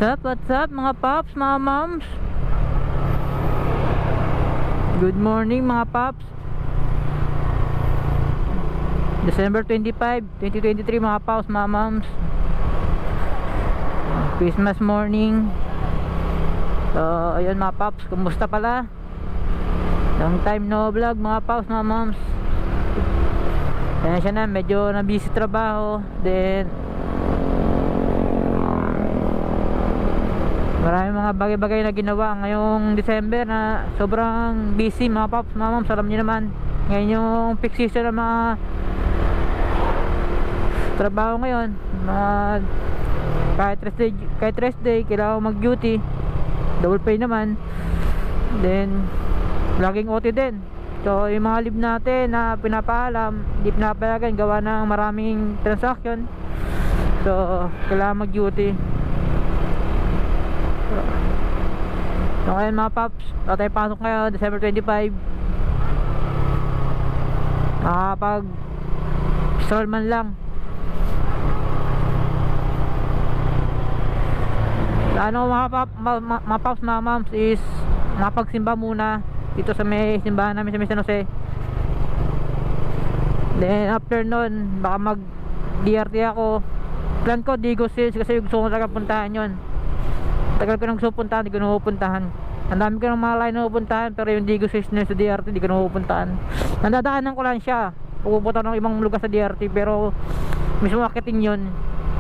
What's up mga paps, mga moms? Good morning mga paps. December 25, 2023 mga paps, mga moms. Christmas morning. So ayun mga paps, kumusta pala? Long time no vlog mga paps, mga moms. Kaya siya na, medyo na busy trabaho. Then maraming mga bagay-bagay na ginawa ngayong December na sobrang busy mga paps, mga moms. Alam niyo naman, ngayon yung peak season ng mga trabaho ngayon. Kahit rest day kailangan mag duty, double pay naman. Then laging OT din. So yung mga leave natin na pinapaalam, hindi pinapayagan gawa ng maraming transaction. So kailangan mag duty. So ngayon mga paps, tayo pasok ngayon December 25. Nakapag stroll man lang. Ano mga paps, mga moms, is mapagsimba muna dito sa may simbahan namin sa may San Jose. Then after nun, baka mag DRT ako. Plan ko Digo Sales kasi gusto ko talaga puntahan yun. Tagal ko nang gusto puntahan, di ko napupuntahan. Ang dami ko ng mga line na pupuntahan, pero yung Digo Sales na sa DRT, di ko napupuntahan. Nandadaanan ko lang siya, pupunta ng ibang lugar sa DRT, pero mismo marketing yun,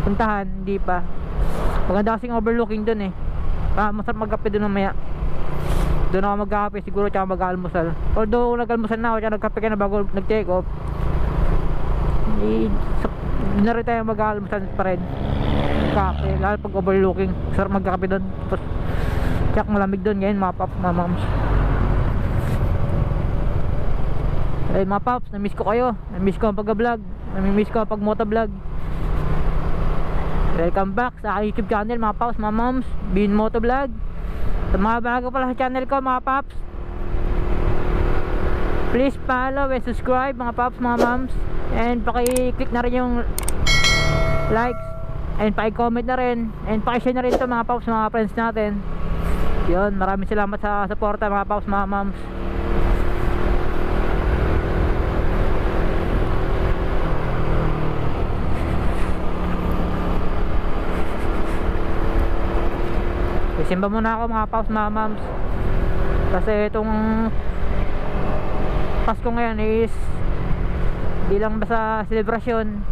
puntahan, hindi pa. Maganda kasing overlooking dun eh. Masarap magkape dun mamaya. Doon ako magkape siguro, tsaka mag-almusal. Although nag-almusal na ako, tsaka nagkape ka na bago nag-take off. Doon na rin tayo mag-almusal pa rin. Kape, lalo pag overlooking, sarap magkape doon. Tapos tsak malamig doon ngayon mga paps, mga moms. Ay mga paps, na-miss ko kayo. Na-miss ko ang pag-vlog, na-miss ko ang pag-motovlog. Welcome back sa aking YouTube channel mga paps, mga moms, Bin Motovlog. Sa mga bago pala sa channel ko mga paps, please follow and subscribe mga paps, mga moms. And paki-click na rin yung likes, and paki-comment na rin, and paki-share na rin ito mga paps, mga friends natin. Yun, maraming salamat sa suporta mga paps, mga moms. Simba muna ako mga paps, mga moms, kasi itong Pasko ngayon is di lang basta selebrasyon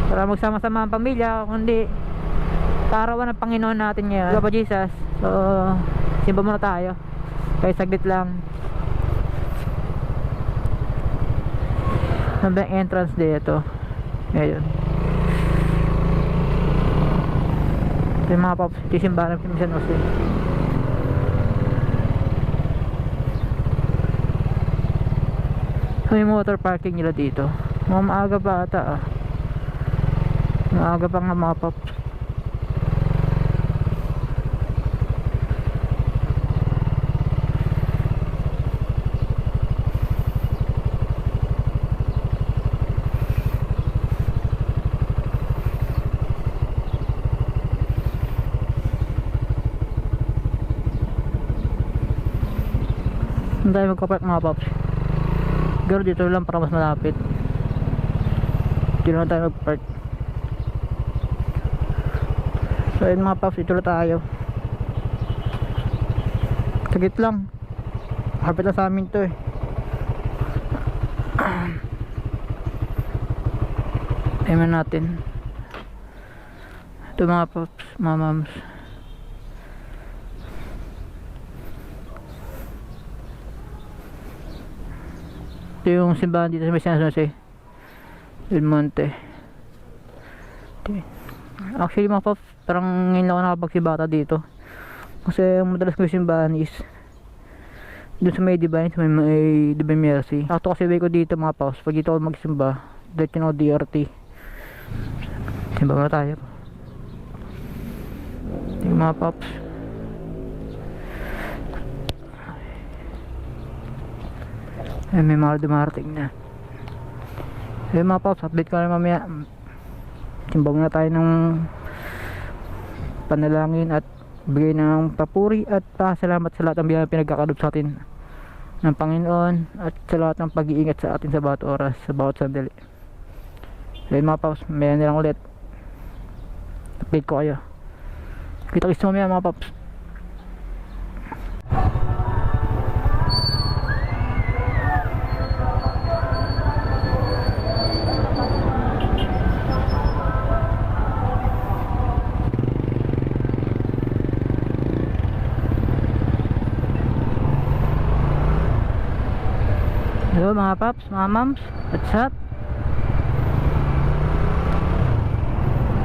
para magsama-sama ang pamilya, kundi kaarawan ng Panginoon natin ngayon, Papa Jesus. So simba muna tayo kahit saglit lang. Ano ba yung entrance dito ngayon? Ito yung mga paps, ito yung simbahan ng San Jose. So yung motor parking nila dito, mga maaga pa ata ah. Maaga pa nga mga paps. Hindi tayo magkapark mga paps. Pero dito lang para mas malapit. Dito lang tayo magpark. So ayun mga paps, dito lang tayo. Sagit lang. Hapit lang sa amin to eh. Ayun natin. Ito mga paps, mga moms. Ito yung simbahan dito sa may San Jose Del Monte. Actually mga paps, parang ngayon lang ako nakapagsibata dito, kasi ang madalas ko yung simbahan is dun sa may Divine, sa may Divine Mercy. Sakto kasi way ko dito mga paps, pag dito ako magsimba, dito yung DRT. Simba muna tayo. Yung mga paps, ay may mga dumarating na. So mga paps, update ko na mamaya. Simba muna tayo ng panalangin at bigay ng papuri at pasalamat sa lahat ng biyaya pinagkakalob sa atin ng Panginoon at sa lahat ng pag-iingat sa atin sa bawat oras, sa bawat sandali. Ayun mga paps, may nilang ulit. Update ko kayo. Kita-kits mamaya mga paps. Hello mga paps, mga mams, what's up?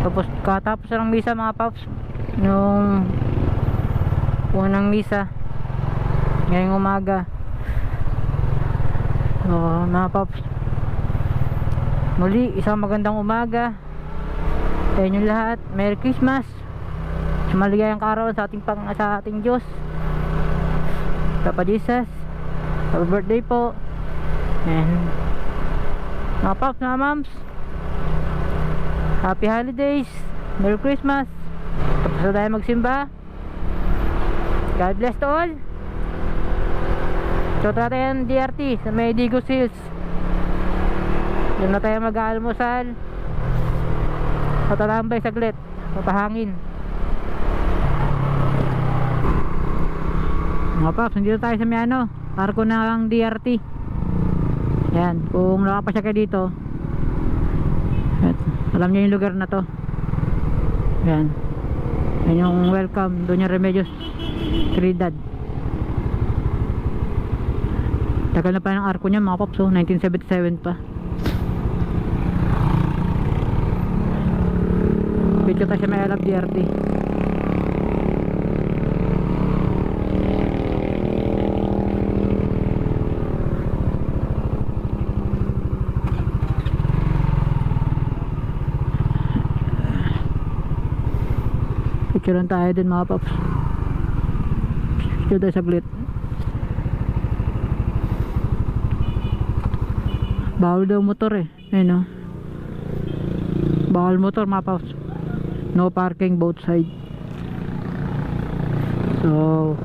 Tapos katapos ng misa mga paps, yung unang misa ngayong umaga. So mga paps, muli isang magandang umaga sa inyong lahat. Merry Christmas, maligayang kaarawan sa ating Diyos, Papa Jesus. Happy birthday po. And mga paps, mga moms, happy holidays, Merry Christmas. Tapos na tayo magsimba. God bless to all. So tayo ng DRT sa may Digo Hills. Doon na tayo mag-aalmusal. Tatalambay saglit, papahangin. Mga paps, nandito tayo sa may parko ng DRT. Yan, kung nakapasya kayo dito, alam nyo yung lugar na to. Yan, yan yung welcome Doña Remedios Trinidad. Tagal na pa yung arko niya mga paps, 1977 pa. Picture tayo sa may Alab DRT. Picture lang tayo din mga paps. Picture tayo saglit. Bawal daw motor ayun bawal motor mga paps. No parking both side. So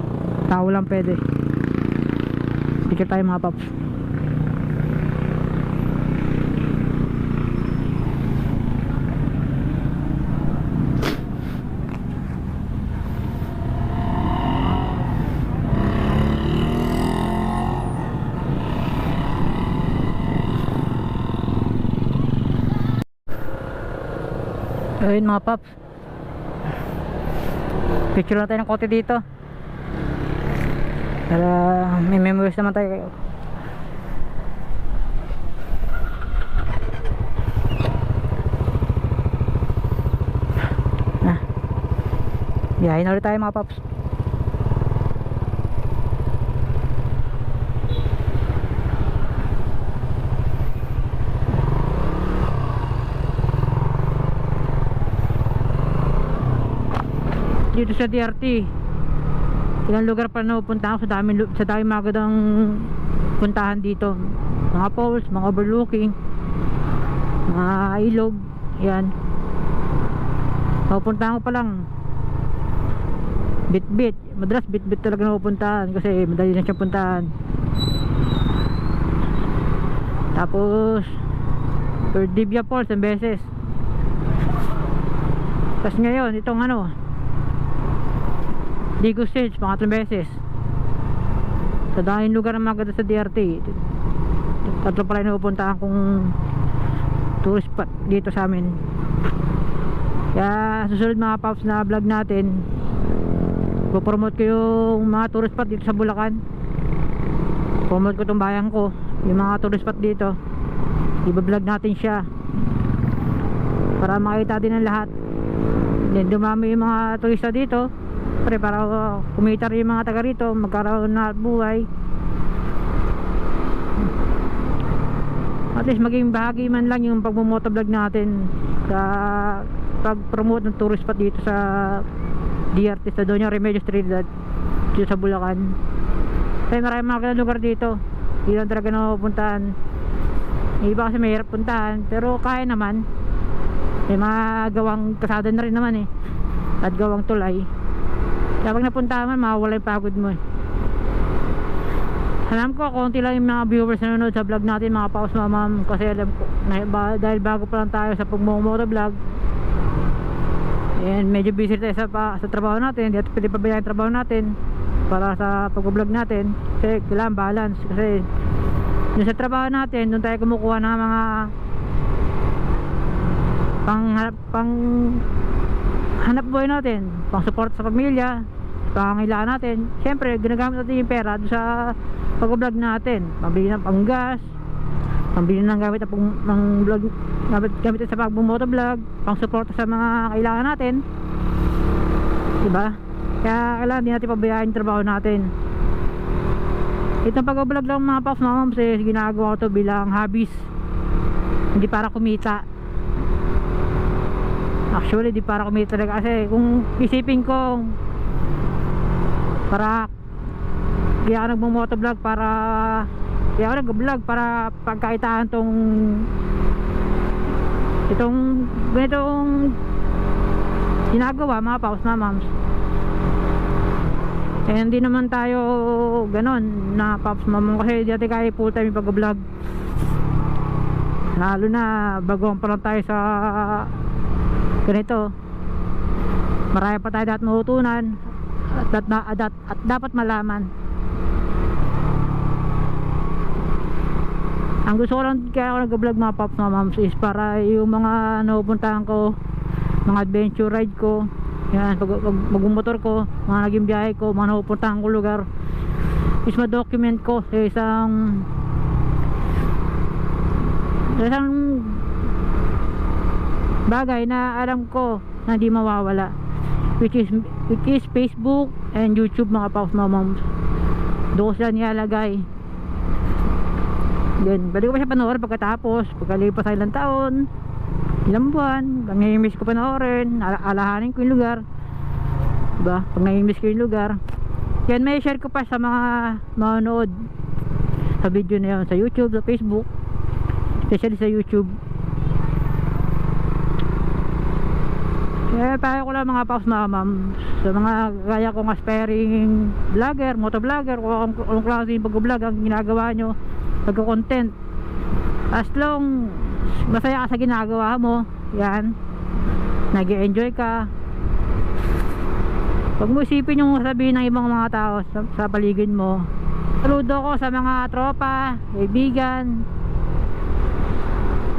tao lang pwede. Picture tayo mga paps. Ayun mga paps, picture lang tayo ng kote dito para may memories naman tayo. Yahin na ulit tayo mga paps. Dito sa DRT, ilang lugar pa na pupunta ako. Sa dami magandang puntahan dito, mga falls, mga overlooking, mga ilog. Yan, pupuntahan ko pa lang Bitbit. Madalas Bitbit talaga na pupuntahan kasi madali na siya puntahan. Tapos Divya Falls ang beses. Tapos ngayon itong Digo Stage, pangatlong beses. Sa dahil lugar na maganda sa DRT, tatlo pala yung napupuntahan kong tourist spot dito sa amin. Kaya susunod mga paps na vlog natin, promote ko yung mga tourist spot dito sa Bulacan. Promote ko itong bayan ko, yung mga tourist spot dito. I-vlog natin siya para makita din ng lahat. Then dumami yung mga turista dito para kumita rin yung mga taga rito, magkaroon na buhay. At least maging bahagi man lang yung pagmumotovlog natin sa pag-promote ng tourist spot dito sa DRT, sa Doña Remedios Trinidad dito sa Bulacan. Kasi maraming mga lugar dito, hindi lang talaga napupuntahan. Iba kasi mahirap puntahan, pero kaya naman. May mga gawang kasada na rin naman at gawang tulay. Kaya pag napunta man, mawawala yung pagod mo eh. Alam ko, konti lang yung mga viewers na nanonood sa vlog natin mga paus mamam. Kasi alam ko, dahil bago pa lang tayo sa pagmumotovlog, and medyo busy tayo sa trabaho natin. Hindi natin pwede pabayaan yung trabaho natin para sa pag-vlog natin. Kasi kailangan balance. Kasi dun sa trabaho natin, dun tayo kumukuha ng mga pang hanap buhay natin, pang support sa pamilya, pangangailangan natin. Siyempre, ginagamit natin yung pera dun sa pag-vlog natin. Pambili ng panggas, pambili ng gamit ng vlog, gamit sa pag-motovlog, pang support sa mga kailangan natin. Diba? Kaya kailangan din natin pabayaan yung trabaho natin. Itong pag-vlog lang mga paps mamams eh, ginagawa ko to bilang hobbies, hindi para kumita. Actually di para kumita talaga, kasi kung isipin ko para kaya ako nagmo-motovlog para kaya ako nag-vlog para pagkaitaan itong ganitong ginagawa mga paps mamams. Eh hindi naman tayo ganon na paps mamam, kasi di natin kaya full time yung pag-vlog, lalo na baguhan pa lang tayo sa ganito. Marami pa tayo dapat mahutunan at dapat malaman. Ang gusto ko lang kaya ako nag-vlog mga paps mamams is para yung mga napupuntahan ko, mga adventure ride ko, yan, mag-motor ko, mga naging biyahe ko, mga napupuntahan ko lugar, is ma-document ko sa isang bagay na alam ko na hindi mawawala, which is Facebook and YouTube mga paps mamams. Doon ko sila nilalagay. Then balik ko pa siya panoorin pagkatapos, pagkalipas sa ilang taon, ilang buwan, pag nai-miss ko panoorin, alahanin ko yung lugar, diba? Pag nai-miss ko yung lugar, yan may share ko pa sa mga manonood sa video na yun, sa YouTube, sa Facebook, especially sa YouTube. Kaya tayo ko lang mga paps mamam, sa mga kaya kong aspiring vlogger, motovlogger, kung anong klase yung pag-vlog ang ginagawa nyo, pagka-content, as long masaya ka sa ginagawa mo, yan, nag-enjoy ka, huwag mo isipin yung sabihin ng ibang mga tao sa paligid mo. Saludo ko sa mga tropa, kaibigan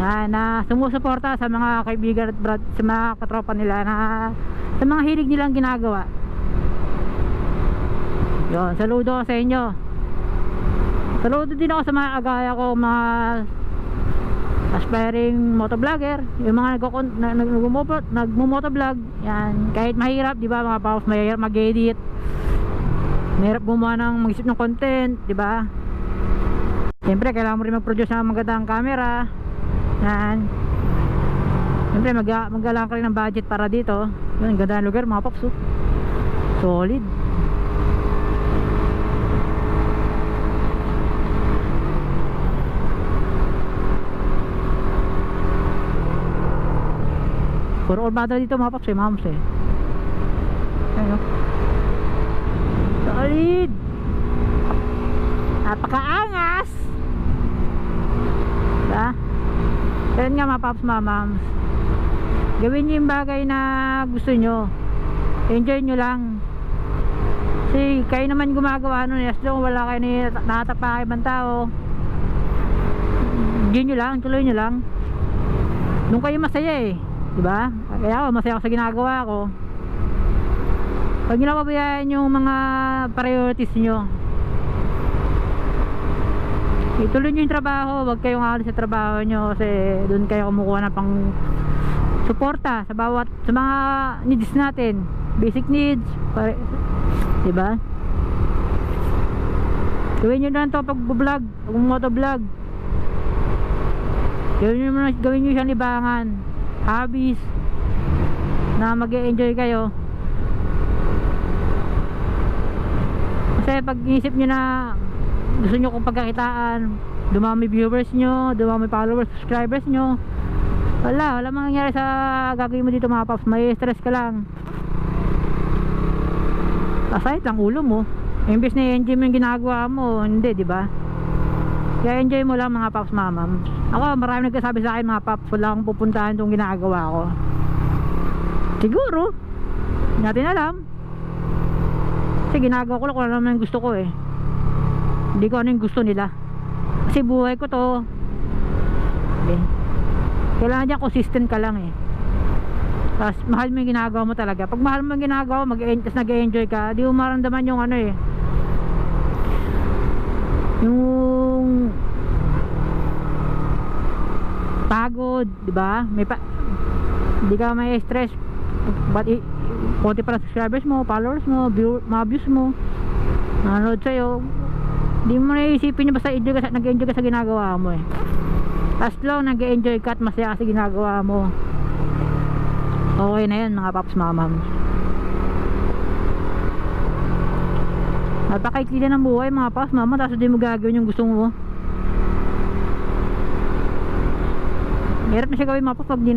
na sumusuporta sa mga kaibigan at sa mga katropa nila na sa mga hilig nilang ginagawa. Yun, saludo ko sa inyo. Saludo din ako sa mga agaya ko, mga aspiring motovlogger, yung mga nagmo-motovlog, yan, kahit mahirap, di ba mga paus, mahirap mag-edit, mahirap gumawa ng mag-isip ng content, di ba? Siyempre, kailangan mo rin mag-produce ng magandang camera, yan. Siyempre, magalang ka rin ng budget para dito. Yun, ganda ng lugar mga paus, solid. Puro urbada dito mga paps mams eh. Ayun, solid, napakaangas, diba? Kaya nga mga paps mams, gawin nyo yung bagay na gusto nyo, enjoy nyo lang. Kasi kayo naman gumagawa nun, as long wala kayo nakatapa ibang tao, enjoy nyo lang, tuloy nyo lang. Nung kayo masaya eh, diba? Kaya ako masaya ako sa ginagawa ko. Pag nyo lang pabayaan yung mga priorities nyo, ituloy nyo yung trabaho, huwag kayong alis sa trabaho nyo, kasi doon kayo kumukuha na pang suporta sa bawat, sa mga needs natin, basic needs, diba? Gawin nyo na ito pag vlog, pag motovlog, gawin nyo siyang libangan, hobbies na mag-e-enjoy kayo. Kasi pag inisip nyo na gusto nyo kung pagkakitaan, dumami viewers nyo, dumami followers, subscribers nyo, wala mangyayari sa gagawin mo dito mga paps, may stress ka lang. Aside lang ulo mo. Imbes na i-enjoy mo yung ginagawa mo, hindi, di ba? Kaya enjoy mo lang mga paps mamam. Ako, marami nagsasabi sa akin mga paps, wala akong pupuntahan itong ginagawa ko. Siguro, hindi natin alam. Kasi ginagawa ko lang kung ano naman yung gusto ko eh. Hindi ko ano yung gusto nila. Kasi buhay ko to. Okay. Kailangan dyan consistent ka lang eh. Tapos mahal mo yung ginagawa mo talaga. Pag mahal mo yung ginagawa mo, tapos nag-enjoy ka, di mo maramdaman yung ano eh, yung pagod, di ba? Hindi ka may stress. But konti pa lang subscribers mo, followers mo, mga views mo, nanonood sa'yo, di mo naisipin yung basta nag-enjoy ka sa ginagawa mo eh. As long nag-enjoy ka at masaya ka sa ginagawa mo, okay na yan mga paps mamam. Napakaikli na ng buhay mga paps mama, tapos hindi mo gagawin yung gusto mo. Hirap na siya gawin mga paps pag di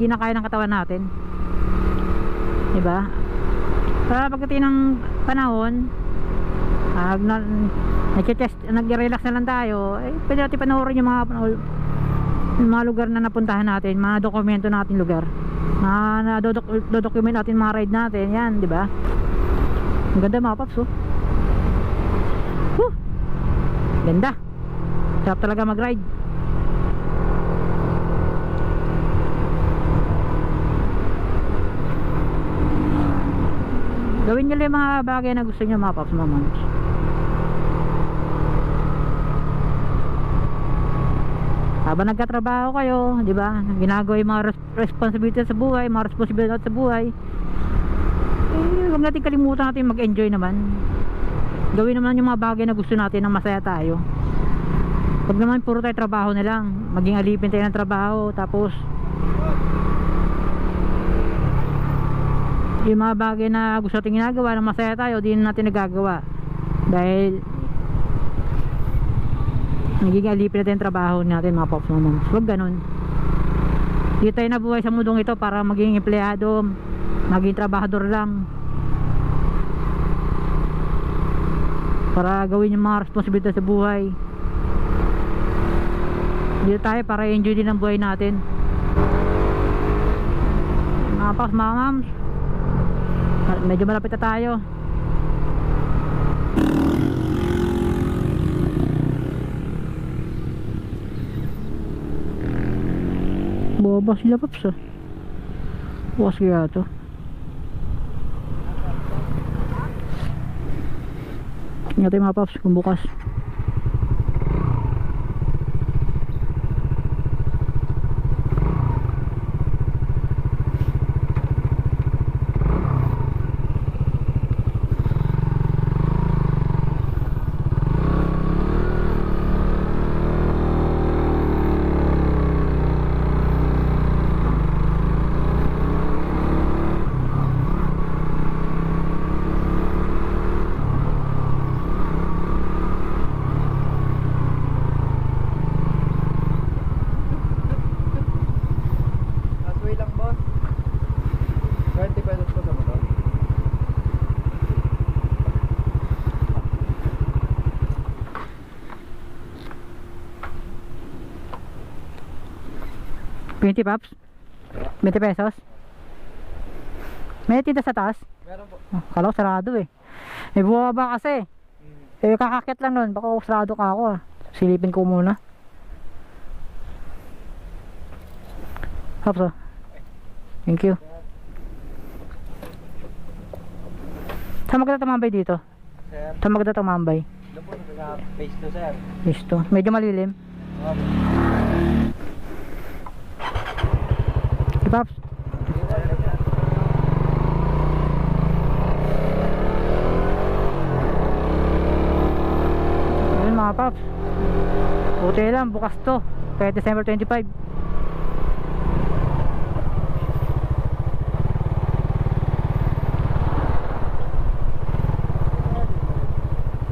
na kaya ng katawan natin, diba? Para pagdating ng panahon, nag-relax na lang tayo, eh, pwede natin panoorin yung mga lugar na napuntahan natin, mga dokumento natin lugar, dodocument natin mga ride natin, yan, diba? Ang ganda mga paps, oh. Ganda, sarap talaga mag ride. Gawin nyo lang yung mga bagay na gusto nyo mga paps mamam. Habang nagkatrabaho kayo, di ba, ginagawa yung mga responsibility sa buhay, mga responsibility sa buhay, eh, huwag natin kalimutan natin mag-enjoy naman. Gawin naman yung mga bagay na gusto natin, na masaya tayo. Huwag naman puro tayo trabaho na lang, maging alipin tayo ng trabaho, tapos yung mga bagay na gusto natin ginagawa, na masaya tayo, di natin nagagawa dahil nagiging alipin natin yung trabaho natin mga pops mamam. Huwag ganun. Di tayo nabuhay sa mundong ito para maging empleyado, maging trabahador lang, para gawin yung mga responsibilidad sa buhay. Dito tayo para enjoy din ang buhay natin mga paps mamam. Medyo malapit na tayo. Bukas sila paps ah. Bukas kaya to. Tingnan tayo mga paps kung bukas. $20 paps? 20 pesos? May tinda sa taas? Meron po. Kala ko sarado eh. May bumaba kasi. Eh kakakit lang nun. Baka sarado ka ako ah. Silipin ko muna. Paps oh. Thank you. Saan maganda tumambay dito? Sir? Saan maganda tumambay? Doon po sa phase 2 sir. Listo. Medyo malilim. Paps. Ayun mga paps. Buti lang, bukas to. Kaya December 25.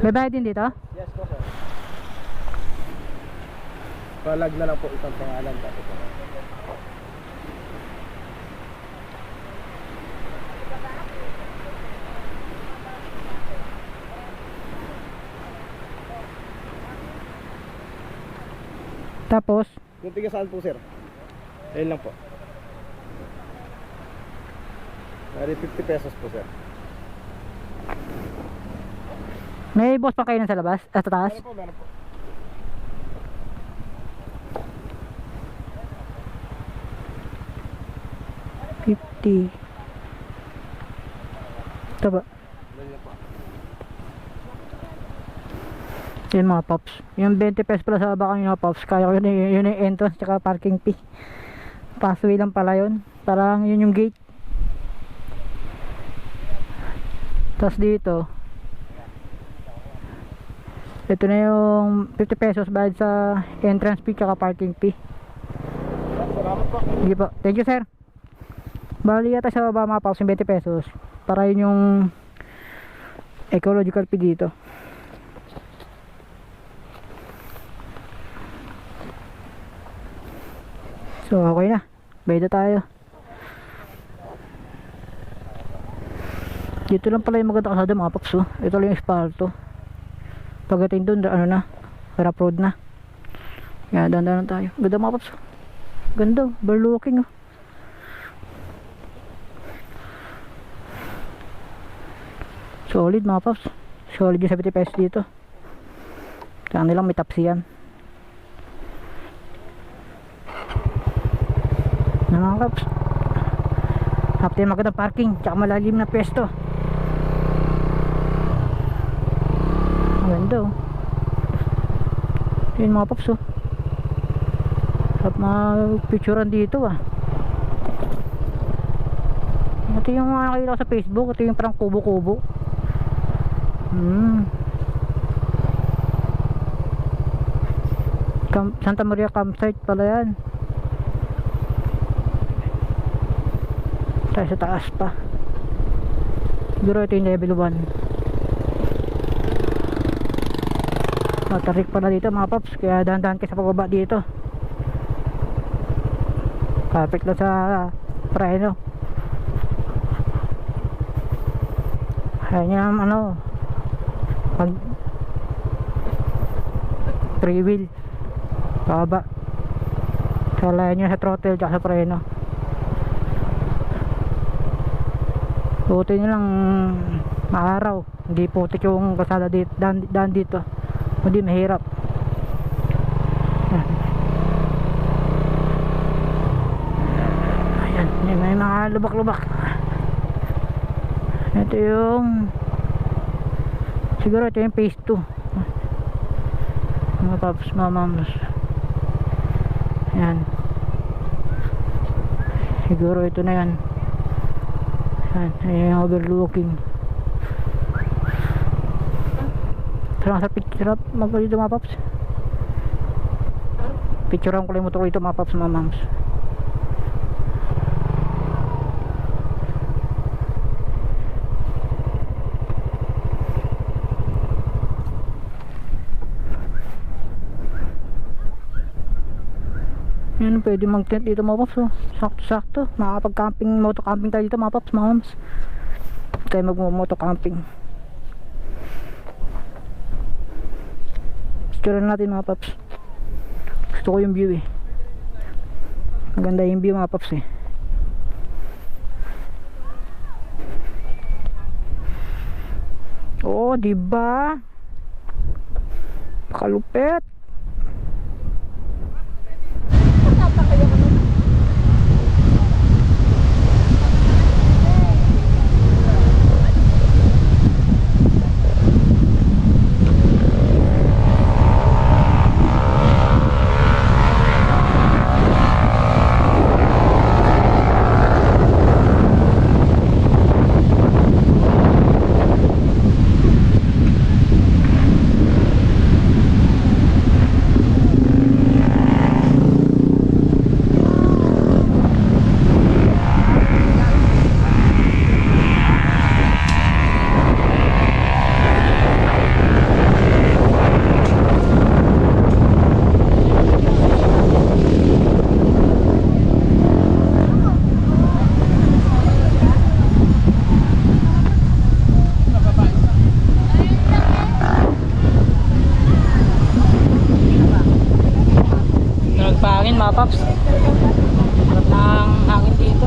May bayad din dito? Yes po sir. Palag na lang po isang pangalan dati po. Tapos, Yung tiga saan po, sir? Ayun lang po. Bali 50 pesos po, sir. may boss pa kayo sa labas? Sa taas? Meron po, meron po. $50. Ito ba? Ganyan po. Yun mga pops. Yung 20 pesos pala sa baka yung mga pops. Kaya ko yun yung entrance tsaka parking fee. Passway lang pala yun. Parang yun yung gate. Tapos dito, ito na yung 50 pesos bayad sa entrance fee tsaka parking fee. Salamat po. Sige po. Thank you, sir. Bali yata sa baba mga pops yung 20 pesos. Para yun yung ecological fee dito. So okay na. Bayad na tayo. Dito lang pala yung maganda kasada mga pops. Oh. Ito lang yung espalto. Pagdating doon, ano na, harap road na. Kaya dandanan tayo. Ganda mga pops. Ganda, overlooking. Oh. Solid mga pops. Solid yung 70 pesos dito. Kaya nilang may tapsi yan. Na mga pops. Hapte magandang parking. Tsaka malalim na pwesto. Ganda oh. Yun mga pops oh. Sarap mag-picturean dito ah. Ito yung nakakita ko sa Facebook. Ito yung parang kubo-kubo. Santa Maria campsite pala yan. Tayo sa taas pa. Siguro ito yung level 1. Matarik pala dito mga pops. Kaya dahan-dahan kayo sa pababa dito. Kapit lang sa preno. Ayan yung ano, pag 3 wheel pababa. Kalayan nyo sa throttle at sa preno. Buti nyo lang maaraw. Hindi putik yung kasada dito, daan dito. Hindi mahirap. Ayan, may mga lubak-lubak. Ito yung siguro ito yung phase 2 mga paps, mga mams. Ayan, siguro ito na yan. Ayan yung overlooking. Tara sa picture up dito mga paps. Picturean ko lang yung motor dito mga paps, mga mams. Yan, pwede mag-tent dito mga paps oh. Sakto-sakto, makakapag-camping, moto-camping tayo dito mga paps, mga mams. Tayo mag-moto-camping. Picturean natin mga paps. Gusto ko yung view eh. Maganda yung view mga paps eh. Oo, diba? Kalupet. paps. Sarap ng hangin dito.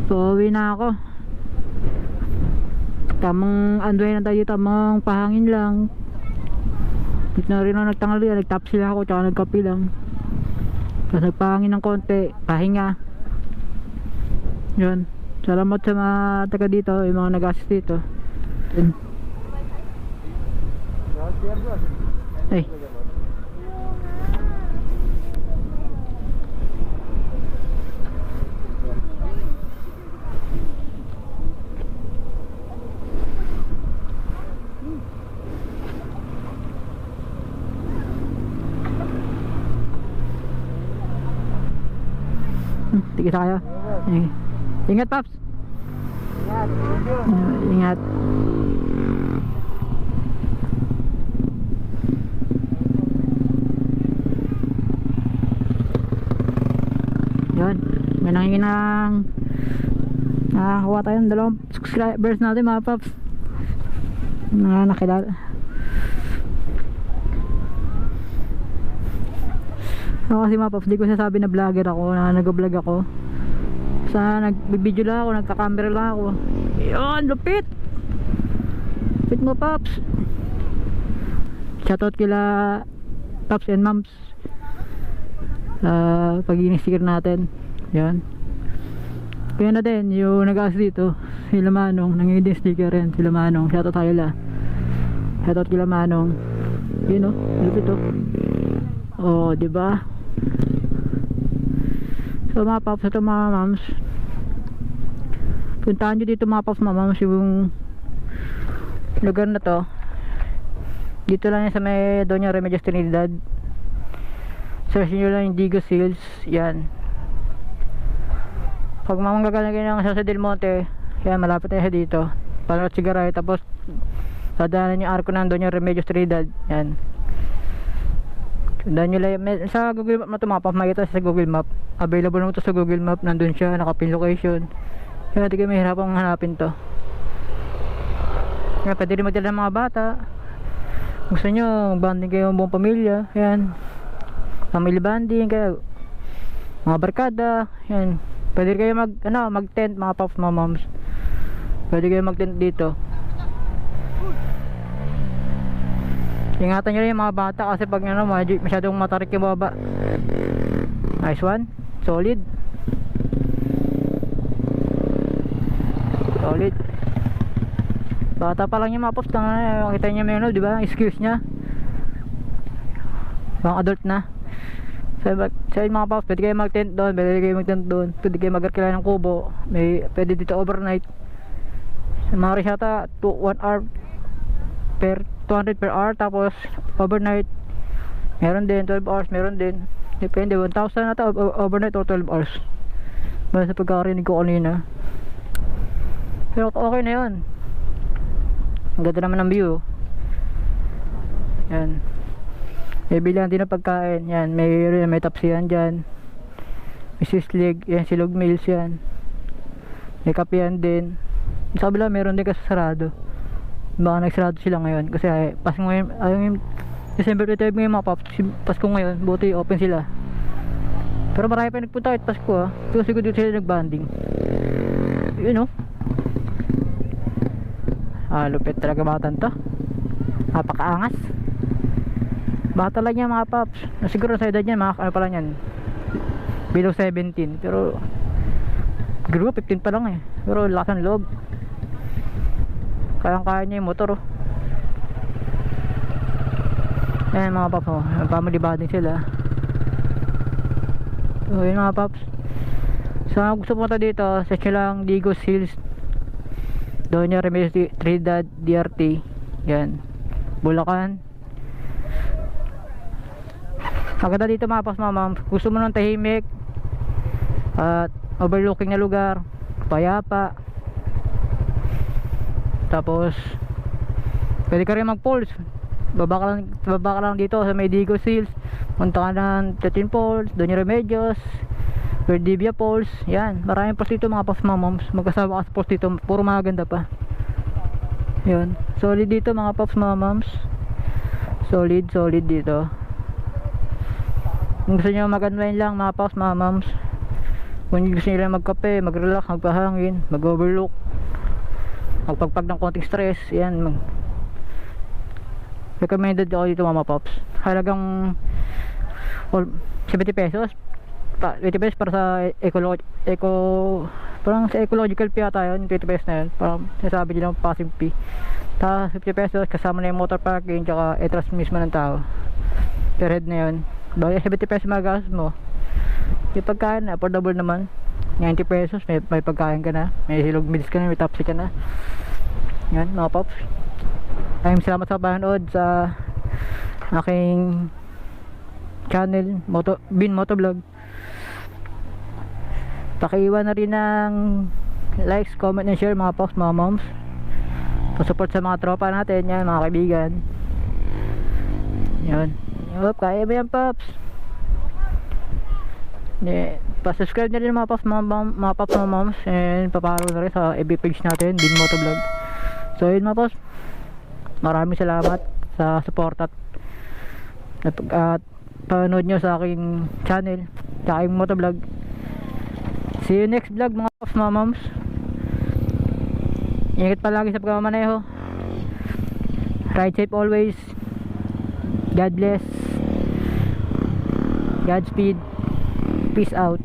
So uwi na ako. Tamang andway na tayo, tamang pahangin lang. Dito na rin ako nagtangali, nagtapsi lang ako tsaka nagkapi lang. Tapos nagpahangin ng konti, pahinga. Yun, salamat sa mga taga dito, yung mga nag-assist dito. Yun. Ay. Tigil tayo. Ingat paps. Ingat. Yun, may nangingin ng nakakuha tayo ng 2 subscribers natin mga paps na nakilala. Ako kasi mga paps, di ko sasabi na vlogger ako, na nag-vlog ako. Sa nag-video lang ako, nagka-camera lang ako. Yun, lupit! Lupit mo paps! Shoutout kila paps and moms pag-i-sticker natin. Yan. Kaya na din yung nag-aas dito, sila Manong, nangingi sticker rin, sila Manong. Shoutout tayo la. Shoutout kila Manong. Yun o, lupit o. Oh, diba? So mga paps, ito mga moms, puntahan nyo dito mga paps, mga moms, yung lugar na to. Dito lang yan sa may Doña Remedios Trinidad. Search nyo lang yung Digos Hills. Yan. Pag mamanggagal kayo ng San Del Monte, yan, malapit na siya dito. Para Sigaray, tapos sadaanan yung arko ng Doña Remedios Trinidad. Yan. Sundan nyo lang sa Google Map na ito mga paps, makikita sa Google Map. Available naman ito sa Google Map. Nandun siya, nakapin location. Kaya hindi kayo mahirapang hanapin to. Kaya pwede rin magdala ng mga bata. Gusto nyo bonding kayo ng buong pamilya, yan, family bonding kayo, mga barkada, yan. Pwede kayo mag tent mga paps, mga moms. Pwede kayo mag tent dito. Ingatan nyo rin yung mga bata kasi pag masyadong matarik yung baba. Nice one, solid. Solid. Bata pa lang yung mga pops, kita niya may di ba? Excuse niya. Pang adult na. Sa mga pops, pwede kayo mag-tent doon, pwede kayo mag-arkila ng kubo. Pwede dito overnight. Sa mga resyata, 1 hour per 200 per hour, tapos overnight meron din 12 hours, meron din. Depende, 1,000 ata overnight or 12 hours. Basta sa pagkakarinig ko kanina. Pero okay na yun. Ang ganda naman ng view. Yan. May bilihan din ng pagkain. Yan, may tapsihan dyan. May sislig. Yan, silog meals yan. May kapihan din. Sa kabila meron din kasi sarado. Baka nagsarado sila ngayon. Kasi Pasko ngayon, December 25 ngayon mga paps. Pasko ngayon, buti open sila. Pero marami pa nagpunta kahit Pasko Pero siguro dito sila nagbanding. Yun o. Lupit talaga batang to. Napakaangas. Bata lang yan mga paps. Siguro sa edad niyan ano pa lang yan, below 17. Pero siguro 15 pa lang pero lakas ng loob. Kayang-kaya niya yung motor Ayan mga paps family bonding sila. So yun mga paps, sa gusto punta dito, search nyo lang Digos Hills, Doña Remedios Trinidad DRT. Yan, Bulacan. Maganda dito mga paps mga ma'am. Gusto mo ng tahimik at overlooking na lugar, payapa. Tapos pwede ka rin mag-falls. Baba ka lang dito sa may Digos Hills. Punta ka ng 13 Falls, Doña Remedios, Verdivia Falls. Yan, maraming falls dito mga paps mga moms. Magkasama ka sa falls dito, puro maganda pa. Yun, solid dito mga paps, mga moms. Solid dito. Kung gusto nyo mag-unwind lang mga paps, mga moms, kung gusto nyo lang magkape, mag-relax, magpahangin, mag-overlook, magpagpag ng konting stress, yan, recommended ako dito mga paps. Halagang 70 pesos 20 pesos para sa parang sa ecological fee ata yun, 20 pesos na yun, parang sinasabi nila ng passing fee. Tapos 50 pesos kasama na yung motor parking tsaka etras mismo ng tao per head na yun. Bagay 70 pesos magagastos mo. Yung pagkain affordable naman, 90 pesos may pagkain ka na, may silog meals ka na, may tapsi ka na. Yan mga paps, maraming salamat sa panonood sa aking channel Bin Motovlog. Pakiiwan na rin ng likes, comment and share mga paps, mga moms, pa-support sa mga tropa natin yan, mga kaibigan. Yan, kaya ba yan paps? Pa-subscribe na rin mga paps, mga paps, mga moms, and pa-follow na rin sa FB page natin, Bin Motovlog. So yun mga paps, maraming salamat sa support at panood nyo sa aking channel, sa aking motovlog. See you next vlog mga paps, mga moms. Ingat palagi sa pagmamaneho. Ride safe always. God bless. Godspeed. Peace out.